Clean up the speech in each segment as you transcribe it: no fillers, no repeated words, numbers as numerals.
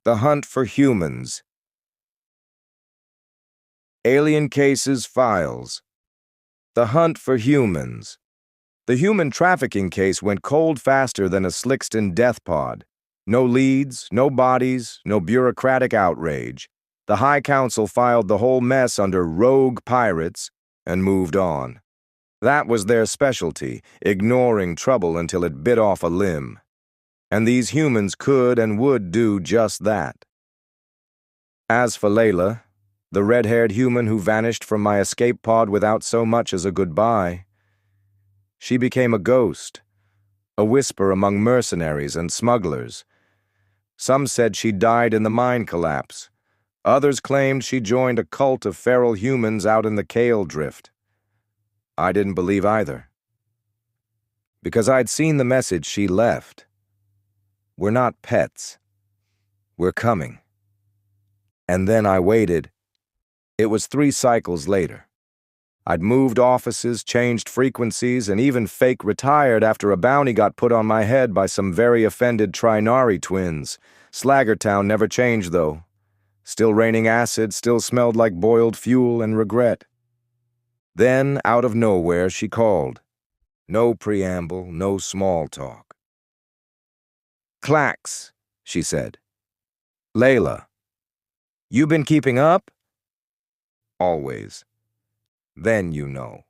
The hunt for humans. Alien cases files. The hunt for humans. The human trafficking case went cold faster than a Slickston death pod. No leads, no bodies, no bureaucratic outrage. The High Council filed the whole mess under rogue pirates and moved on. That was their specialty, ignoring trouble until it bit off a limb. And these humans could and would do just that. As for Layla, the red-haired human who vanished from my escape pod without so much as a goodbye, she became a ghost, a whisper among mercenaries and smugglers. Some said she died in the mine collapse. Others claimed she joined a cult of feral humans out in the Kale Drift. I didn't believe either, because I'd seen the message she left. We're not pets. We're coming. And then I waited. It was 3 cycles later. I'd moved offices, changed frequencies, and even fake retired after a bounty got put on my head by some very offended Trinari twins. Slaggertown never changed, though. Still raining acid, still smelled like boiled fuel and regret. Then, out of nowhere, she called. No preamble, no small talk. "Clax," she said. "Layla, you been keeping up?" "Always. Then you know."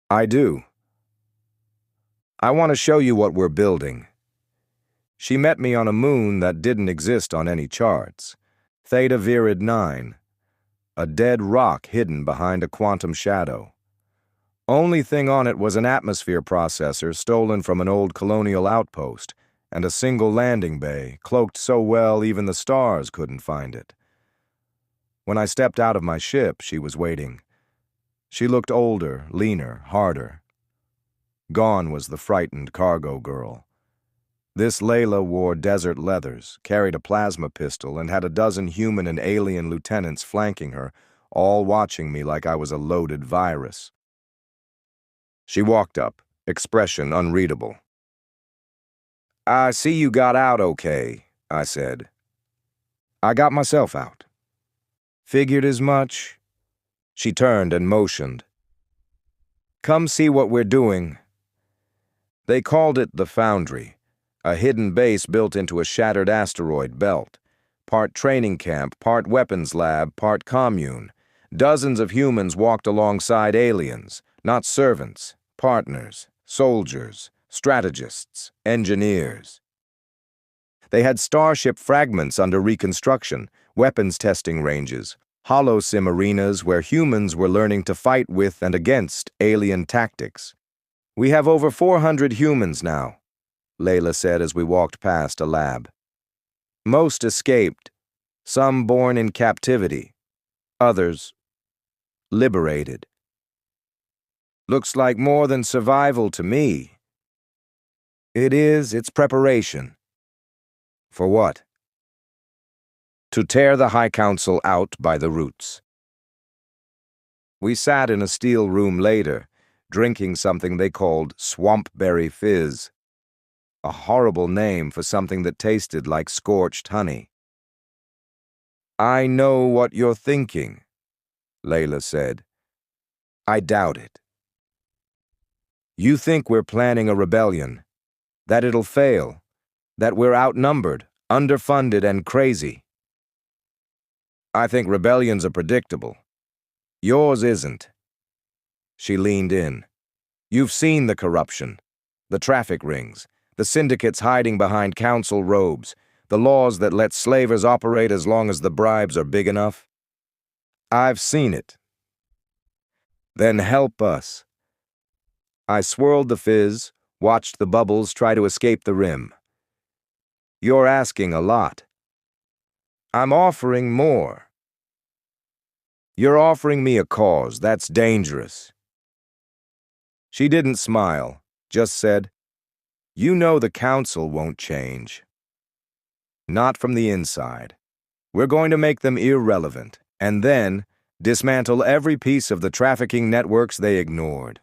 "I do. I want to show you what we're building." She met me on a moon that didn't exist on any charts. Theta Virid 9. A dead rock hidden behind a quantum shadow. Only thing on it was an atmosphere processor stolen from an old colonial outpost, and a single landing bay, cloaked so well even the stars couldn't find it. When I stepped out of my ship, she was waiting. She looked older, leaner, harder. Gone was the frightened cargo girl. This Layla wore desert leathers, carried a plasma pistol, and had a dozen human and alien lieutenants flanking her, all watching me like I was a loaded virus. She walked up, expression unreadable. "I see you got out okay," I said. "I got myself out." "Figured as much." She turned and motioned. "Come see what we're doing." They called it the Foundry, a hidden base built into a shattered asteroid belt. Part training camp, part weapons lab, part commune. Dozens of humans walked alongside aliens, not servants, partners, soldiers, strategists, engineers. They had starship fragments under reconstruction, weapons testing ranges, holosim arenas where humans were learning to fight with and against alien tactics. "We have over 400 humans now," Layla said as we walked past a lab. "Most escaped, some born in captivity, others liberated. Looks like more than survival to me." It's preparation." "For what?" "To tear the High Council out by the roots." We sat in a steel room later, drinking something they called swampberry fizz. A horrible name for something that tasted like scorched honey. "I know what you're thinking," Layla said. "I doubt it. You think we're planning a rebellion, that it'll fail, that we're outnumbered, underfunded, and crazy. I think rebellions are predictable. Yours isn't." She leaned in. "You've seen the corruption, the traffic rings, the syndicates hiding behind council robes, the laws that let slavers operate as long as the bribes are big enough. I've seen it. Then help us." I swirled the fizz, watched the bubbles try to escape the rim. "You're asking a lot." "I'm offering more." "You're offering me a cause that's dangerous." She didn't smile, just said, "You know the council won't change. Not from the inside. We're going to make them irrelevant, and then dismantle every piece of the trafficking networks they ignored."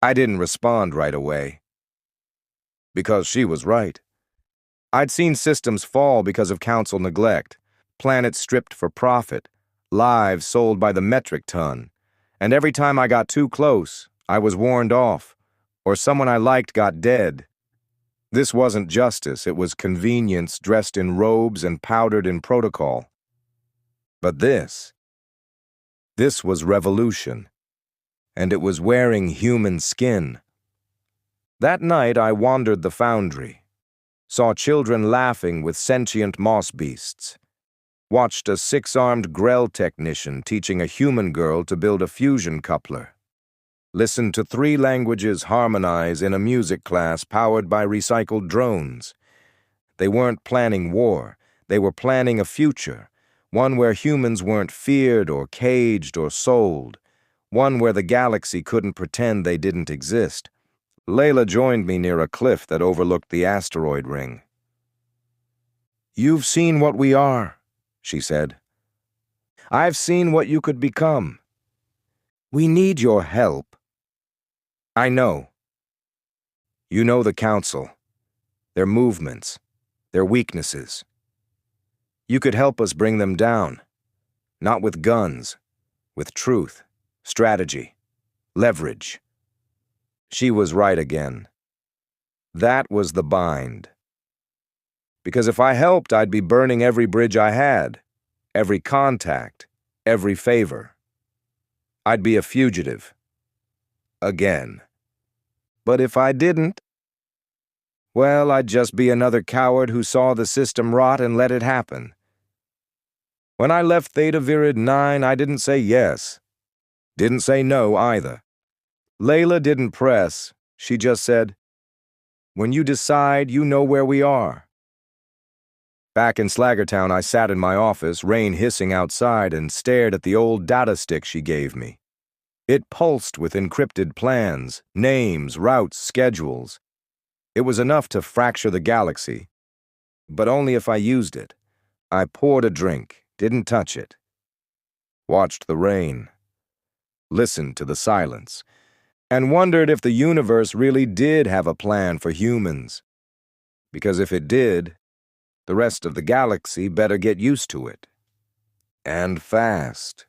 I didn't respond right away. Because she was right. I'd seen systems fall because of council neglect, planets stripped for profit, lives sold by the metric ton, and every time I got too close, I was warned off, or someone I liked got dead. This wasn't justice, it was convenience dressed in robes and powdered in protocol. But this was revolution, and it was wearing human skin. That night I wandered the foundry, saw children laughing with sentient moss beasts, watched a 6-armed Grell technician teaching a human girl to build a fusion coupler, listened to 3 languages harmonize in a music class powered by recycled drones. They weren't planning war, they were planning a future, one where humans weren't feared or caged or sold, one where the galaxy couldn't pretend they didn't exist. Layla joined me near a cliff that overlooked the asteroid ring. "You've seen what we are," she said. "I've seen what you could become. We need your help." "I know. You know the Council, their movements, their weaknesses. You could help us bring them down, not with guns, with truth, strategy, leverage." She was right again. That was the bind. Because if I helped, I'd be burning every bridge I had, every contact, every favor. I'd be a fugitive. Again. But if I didn't, well, I'd just be another coward who saw the system rot and let it happen. When I left Theta Virid 9, I didn't say yes. Didn't say no either. Layla didn't press. She just said, "When you decide, you know where we are." Back in Slaggertown, I sat in my office, rain hissing outside, and stared at the old data stick she gave me. It pulsed with encrypted plans, names, routes, schedules. It was enough to fracture the galaxy, but only if I used it. I poured a drink, didn't touch it. Watched the rain. Listened to the silence. And wondered if the universe really did have a plan for humans. Because if it did, the rest of the galaxy better get used to it. And fast.